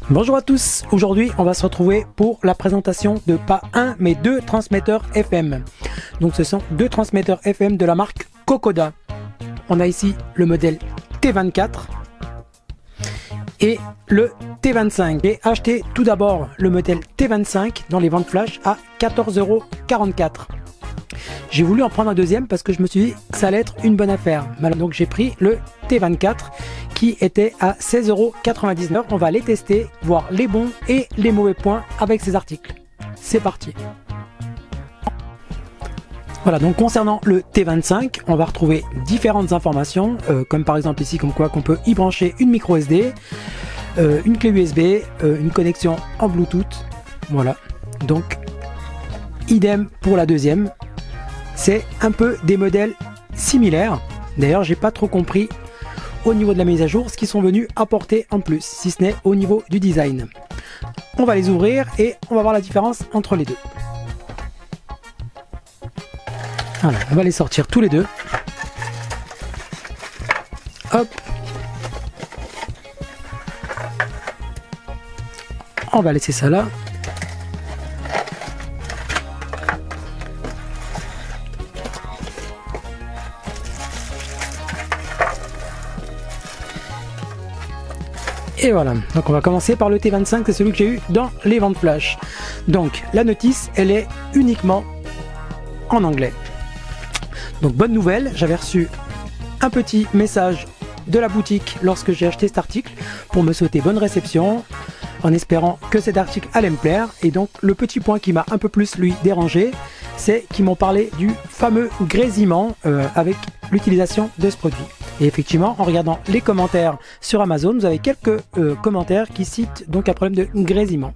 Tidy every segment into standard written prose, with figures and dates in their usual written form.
Bonjour à tous, aujourd'hui on va se retrouver pour la présentation de pas un mais deux transmetteurs FM. Donc ce sont deux transmetteurs FM de la marque Kokoda. On a ici le modèle T24 et le T25. J'ai acheté tout d'abord le modèle T25 dans les ventes flash à 14,44 €. J'ai voulu en prendre un deuxième parce que je me suis dit que ça allait être une bonne affaire. Donc j'ai pris le T24 qui était à 16,99 €. On va les tester, voir les bons et les mauvais points avec ces articles. C'est parti. Voilà, donc concernant le T25, on va retrouver différentes informations, comme par exemple ici, comme quoi qu'on peut y brancher une micro SD, une clé USB, une connexion en Bluetooth. Voilà, donc idem pour la deuxième. C'est un peu des modèles similaires. D'ailleurs, j'ai pas trop compris au niveau de la mise à jour ce qu'ils sont venus apporter en plus, si ce n'est au niveau du design. On va les ouvrir et on va voir la différence entre les deux. Voilà, on va les sortir tous les deux. Hop. On va laisser ça là. Et voilà, donc on va commencer par le T25, c'est celui que j'ai eu dans les ventes flash. Donc la notice, elle est uniquement en anglais. Donc bonne nouvelle, j'avais reçu un petit message de la boutique lorsque j'ai acheté cet article pour me souhaiter bonne réception en espérant que cet article allait me plaire. Et donc le petit point qui m'a un peu plus lui dérangé, c'est qu'ils m'ont parlé du fameux grésillement avec l'utilisation de ce produit. Et effectivement, en regardant les commentaires sur Amazon, vous avez quelques commentaires qui citent donc un problème de grésillement.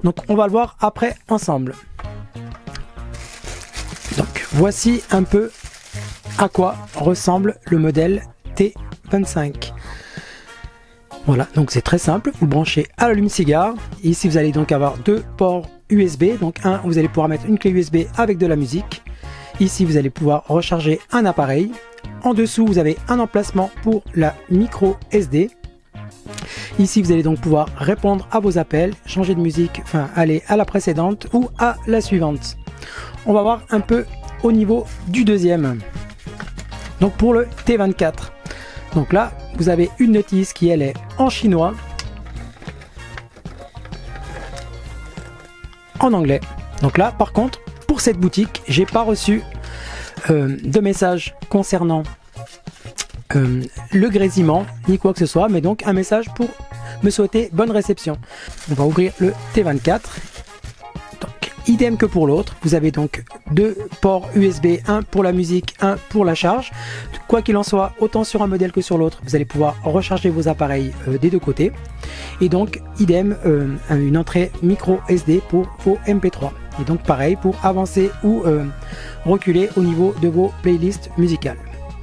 Donc on va le voir après ensemble. Donc voici un peu à quoi ressemble le modèle T25. Voilà, donc c'est très simple, vous le branchez à l'allume-cigare. Ici vous allez donc avoir deux ports USB, donc un, vous allez pouvoir mettre une clé USB avec de la musique. Ici vous allez pouvoir recharger un appareil. En dessous vous avez un emplacement pour la micro SD. Ici vous allez donc pouvoir répondre à vos appels, changer de musique, enfin aller à la précédente ou à la suivante. On va voir un peu au niveau du deuxième. Donc pour le T24. Donc là vous avez une notice qui elle est en chinois, en anglais. Donc là par contre pour cette boutique j'ai pas reçu de message concernant le grésillement ni quoi que ce soit, mais donc un message pour me souhaiter bonne réception. On va ouvrir le T24. Donc idem que pour l'autre, vous avez donc deux ports USB, un pour la musique, un pour la charge. Quoi qu'il en soit, autant sur un modèle que sur l'autre, vous allez pouvoir recharger vos appareils des deux côtés. Et donc idem une entrée micro SD pour vos MP3. Et donc pareil pour avancer ou reculer au niveau de vos playlists musicales.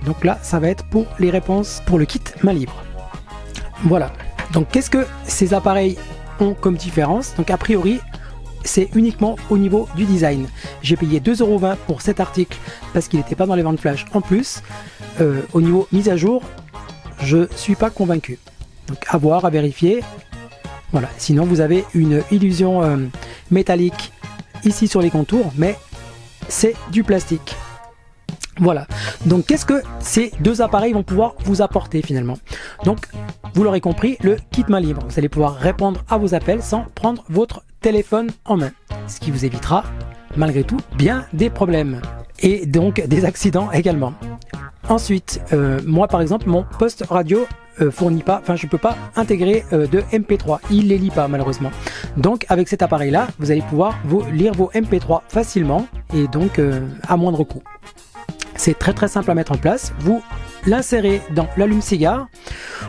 Donc là ça va être pour les réponses pour le kit main libre. Voilà, donc qu'est-ce que ces appareils ont comme différence? Donc a priori c'est uniquement au niveau du design. J'ai payé 2,20 € pour cet article parce qu'il n'était pas dans les ventes flash. En plus au niveau mise à jour je suis pas convaincu. Donc à voir, à vérifier. Voilà, sinon vous avez une illusion métallique ici sur les contours, mais c'est du plastique. Voilà, donc qu'est-ce que ces deux appareils vont pouvoir vous apporter finalement? Donc vous l'aurez compris, le kit main libre, vous allez pouvoir répondre à vos appels sans prendre votre téléphone en main, ce qui vous évitera malgré tout bien des problèmes et donc des accidents également. Ensuite moi par exemple mon poste radio fournit pas, enfin je peux pas intégrer de MP3, il les lit pas malheureusement. Donc avec cet appareil là vous allez pouvoir lire vos MP3 facilement et donc à moindre coût. C'est très très simple à mettre en place. Vous l'insérez dans l'allume-cigare.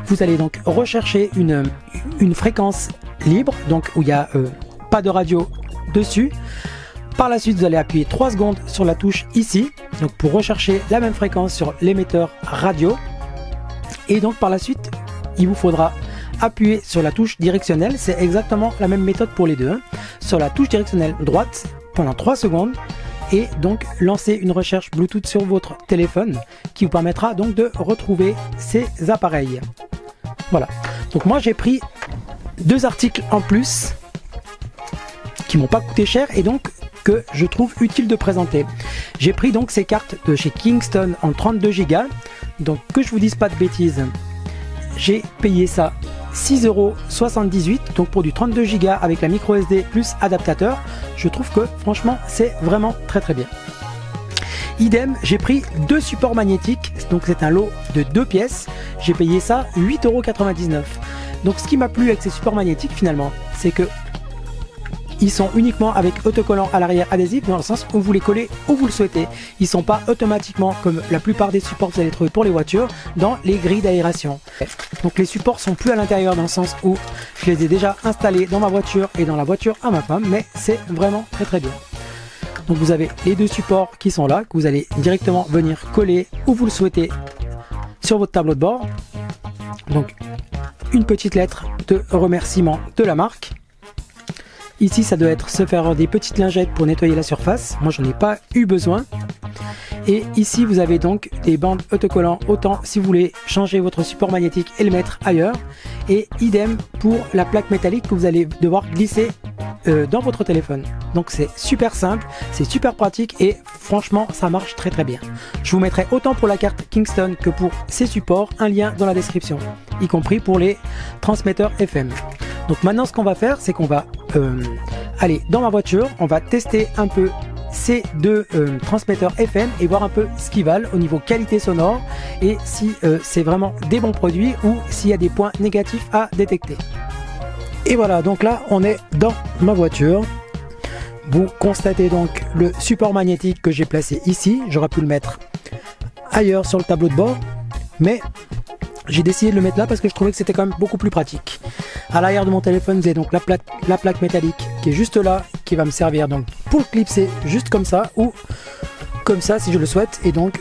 Vous allez donc rechercher une fréquence libre, donc où il n'y a pas de radio dessus. Par la suite, vous allez appuyer 3 secondes sur la touche ici, donc pour rechercher la même fréquence sur l'émetteur radio. Et donc par la suite, il vous faudra appuyer sur la touche directionnelle. C'est exactement la même méthode pour les deux. Hein. Sur la touche directionnelle droite pendant 3 secondes. Et donc lancer une recherche Bluetooth sur votre téléphone qui vous permettra donc de retrouver ces appareils. Voilà, donc moi j'ai pris 2 articles en plus qui m'ont pas coûté cher et donc que je trouve utile de présenter. J'ai pris donc ces cartes de chez Kingston en 32 Go, donc que je vous dise pas de bêtises, j'ai payé ça 6,78 €, donc pour du 32 Go avec la micro SD plus adaptateur. Je trouve que franchement c'est vraiment très bien. Idem, j'ai pris 2 supports magnétiques, donc c'est un lot de 2 pièces, j'ai payé ça 8,99 €. Donc ce qui m'a plu avec ces supports magnétiques finalement, c'est que ils sont uniquement avec autocollant à l'arrière adhésif, dans le sens où vous les collez où vous le souhaitez. Ils sont pas automatiquement, comme la plupart des supports que vous allez trouver pour les voitures, dans les grilles d'aération. Donc les supports sont plus à l'intérieur, dans le sens où je les ai déjà installés dans ma voiture et dans la voiture à ma femme, mais c'est vraiment très bien. Donc vous avez les 2 supports qui sont là, que vous allez directement venir coller où vous le souhaitez sur votre tableau de bord. Donc une petite lettre de remerciement de la marque. Ici, ça doit être se faire des petites lingettes pour nettoyer la surface. Moi, j'en ai pas eu besoin. Et ici, vous avez donc des bandes autocollants, autant si vous voulez changer votre support magnétique et le mettre ailleurs. Et idem pour la plaque métallique que vous allez devoir glisser dans votre téléphone. Donc c'est super simple, c'est super pratique et franchement, ça marche très bien. Je vous mettrai autant pour la carte Kingston que pour ces supports un lien dans la description, y compris pour les transmetteurs FM. Donc maintenant, ce qu'on va faire, c'est qu'on va aller dans ma voiture, on va tester un peu ces 2 transmetteurs FM et voir un peu ce qu'ils valent au niveau qualité sonore et si c'est vraiment des bons produits ou s'il y a des points négatifs à détecter. Et voilà, donc là on est dans ma voiture. Vous constatez donc le support magnétique que j'ai placé ici. J'aurais pu le mettre ailleurs sur le tableau de bord, mais j'ai décidé de le mettre là parce que je trouvais que c'était quand même beaucoup plus pratique. À l'arrière de mon téléphone, vous avez donc la plaque métallique qui est juste là, qui va me servir donc pour le clipser juste comme ça ou comme ça si je le souhaite, et donc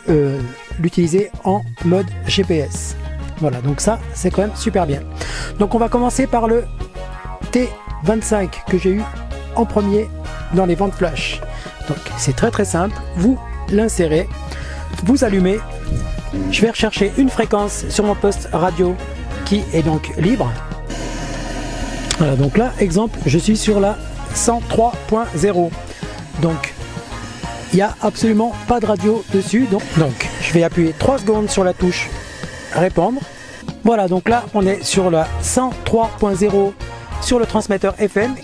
l'utiliser en mode GPS. Voilà, donc ça c'est quand même super bien. Donc on va commencer par le T25 que j'ai eu en premier dans les ventes flash. Donc c'est très simple, vous l'insérez, vous allumez. Je vais rechercher une fréquence sur mon poste radio qui est donc libre. Voilà, donc là, exemple, je suis sur la 103.0. Donc, il n'y a absolument pas de radio dessus. Donc, je vais appuyer 3 secondes sur la touche répondre. Voilà, donc là, on est sur la 103.0 sur le transmetteur FM.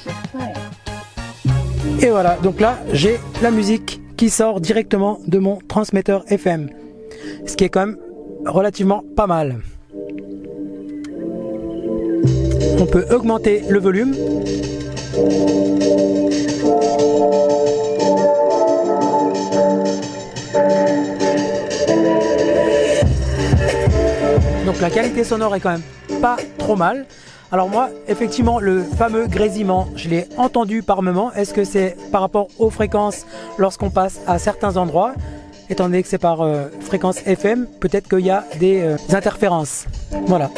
Et voilà, donc là, j'ai la musique qui sort directement de mon transmetteur FM. Ce qui est quand même relativement pas mal. On peut augmenter le volume. Donc la qualité sonore est quand même pas trop mal. Alors moi, effectivement, le fameux grésillement, je l'ai entendu par moment. Est-ce que c'est par rapport aux fréquences lorsqu'on passe à certains endroits ? Étant donné que c'est par fréquence FM, peut-être qu'il y a des interférences. Voilà.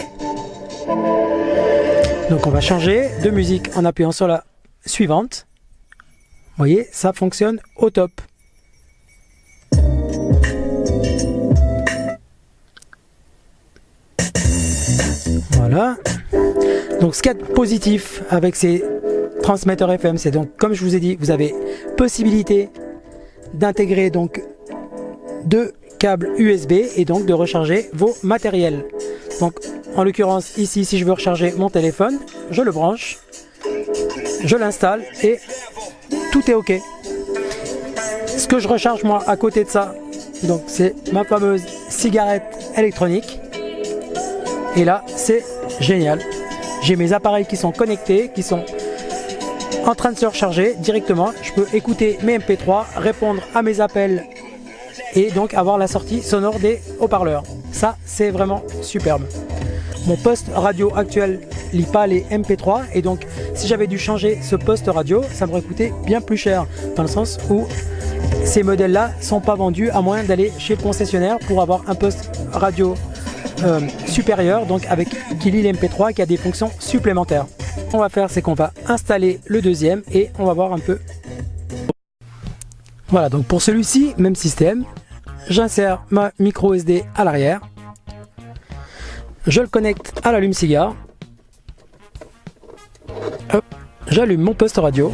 Donc on va changer de musique en appuyant sur la suivante. Vous voyez, ça fonctionne au top. Voilà. Donc ce qu'il y a de positif avec ces transmetteurs FM, c'est donc, comme je vous ai dit, vous avez possibilité d'intégrer donc 2 câbles USB et donc de recharger vos matériels. Donc en l'occurrence ici, si je veux recharger mon téléphone, je le branche, je l'installe et tout est ok. Ce que je recharge moi à côté de ça, donc c'est ma fameuse cigarette électronique. Et là c'est génial. J'ai mes appareils qui sont connectés, qui sont en train de se recharger directement. Je peux écouter mes MP3, répondre à mes appels et donc avoir la sortie sonore des haut-parleurs. Ça, c'est vraiment superbe. Mon poste radio actuel lit pas les MP3 et donc si j'avais dû changer ce poste radio, ça m'aurait coûté bien plus cher, dans le sens où ces modèles-là sont pas vendus à moins d'aller chez le concessionnaire pour avoir un poste radio supérieur, donc avec qui lit les MP3, qui a des fonctions supplémentaires. Ce qu'on va faire, c'est qu'on va installer le deuxième et on va voir un peu. Voilà, donc pour celui-ci, même système. J'insère ma micro SD à l'arrière. Je le connecte à l'allume-cigare. J'allume mon poste radio.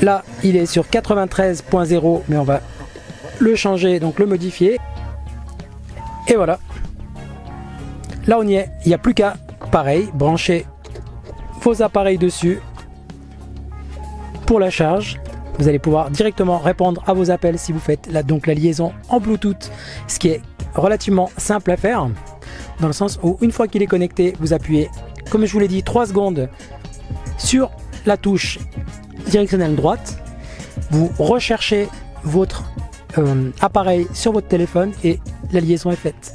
Là, il est sur 93.0, mais on va le changer, donc le modifier. Et voilà. Là, on y est. Il n'y a plus qu'à, pareil, brancher vos appareils dessus pour la charge. Vous allez pouvoir directement répondre à vos appels si vous faites donc la liaison en Bluetooth, ce qui est relativement simple à faire, dans le sens où une fois qu'il est connecté, vous appuyez, comme je vous l'ai dit, 3 secondes sur la touche directionnelle droite, vous recherchez votre appareil sur votre téléphone et la liaison est faite.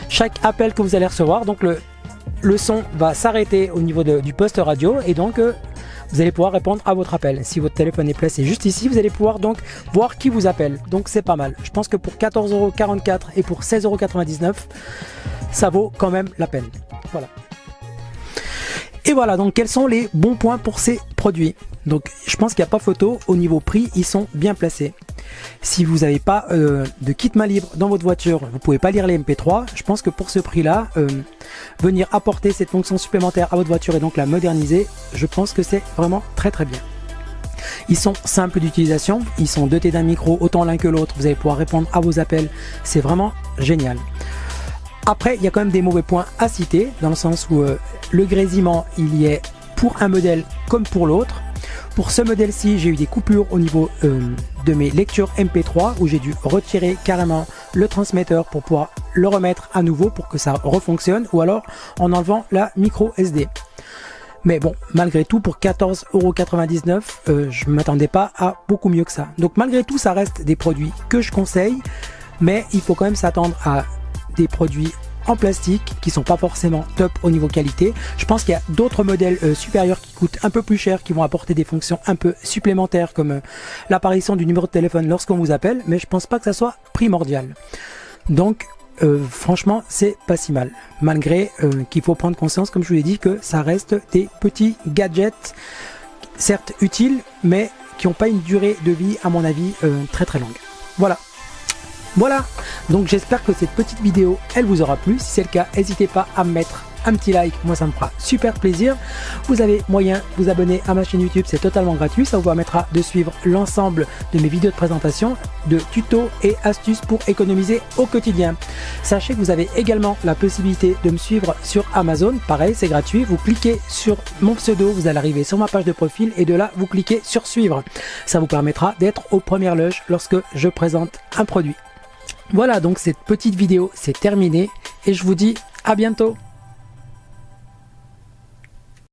Chaque appel que vous allez recevoir, donc le son va s'arrêter au niveau du poste radio et donc vous allez pouvoir répondre à votre appel. Si votre téléphone est placé juste ici, vous allez pouvoir donc voir qui vous appelle. Donc c'est pas mal. Je pense que pour 14,44 € et pour 16,99 €, ça vaut quand même la peine. Voilà. Et voilà, donc quels sont les bons points pour ces produits? Donc je pense qu'il n'y a pas photo. Au niveau prix, ils sont bien placés. Si vous n'avez pas de kit main libre dans votre voiture, vous ne pouvez pas lire les MP3, je pense que pour ce prix là, venir apporter cette fonction supplémentaire à votre voiture et donc la moderniser, je pense que c'est vraiment très très bien. Ils sont simples d'utilisation, ils sont dotés d'un micro autant l'un que l'autre, vous allez pouvoir répondre à vos appels, c'est vraiment génial. Après, il y a quand même des mauvais points à citer, dans le sens où le grésillement, il y est pour un modèle comme pour l'autre. Pour ce modèle-ci, j'ai eu des coupures au niveau de mes lectures MP3 où j'ai dû retirer carrément le transmetteur pour pouvoir le remettre à nouveau pour que ça refonctionne, ou alors en enlevant la micro SD. Mais bon, malgré tout, pour 14,99 €, je ne m'attendais pas à beaucoup mieux que ça. Donc malgré tout, ça reste des produits que je conseille, mais il faut quand même s'attendre à des produits en plastique qui sont pas forcément top au niveau qualité. Je pense qu'il y a d'autres modèles supérieurs qui coûtent un peu plus cher, qui vont apporter des fonctions un peu supplémentaires comme l'apparition du numéro de téléphone lorsqu'on vous appelle, mais je pense pas que ça soit primordial. Donc franchement, c'est pas si mal, malgré qu'il faut prendre conscience, comme je vous l'ai dit, que ça reste des petits gadgets certes utiles, mais qui n'ont pas une durée de vie à mon avis très très longue. Voilà, donc j'espère que cette petite vidéo, elle vous aura plu. Si c'est le cas, n'hésitez pas à me mettre un petit like, moi ça me fera super plaisir. Vous avez moyen de vous abonner à ma chaîne YouTube, c'est totalement gratuit. Ça vous permettra de suivre l'ensemble de mes vidéos de présentation, de tutos et astuces pour économiser au quotidien. Sachez que vous avez également la possibilité de me suivre sur Amazon. Pareil, c'est gratuit. Vous cliquez sur mon pseudo, vous allez arriver sur ma page de profil et de là, vous cliquez sur suivre. Ça vous permettra d'être aux premières loges lorsque je présente un produit. Voilà, donc cette petite vidéo c'est terminé et je vous dis à bientôt.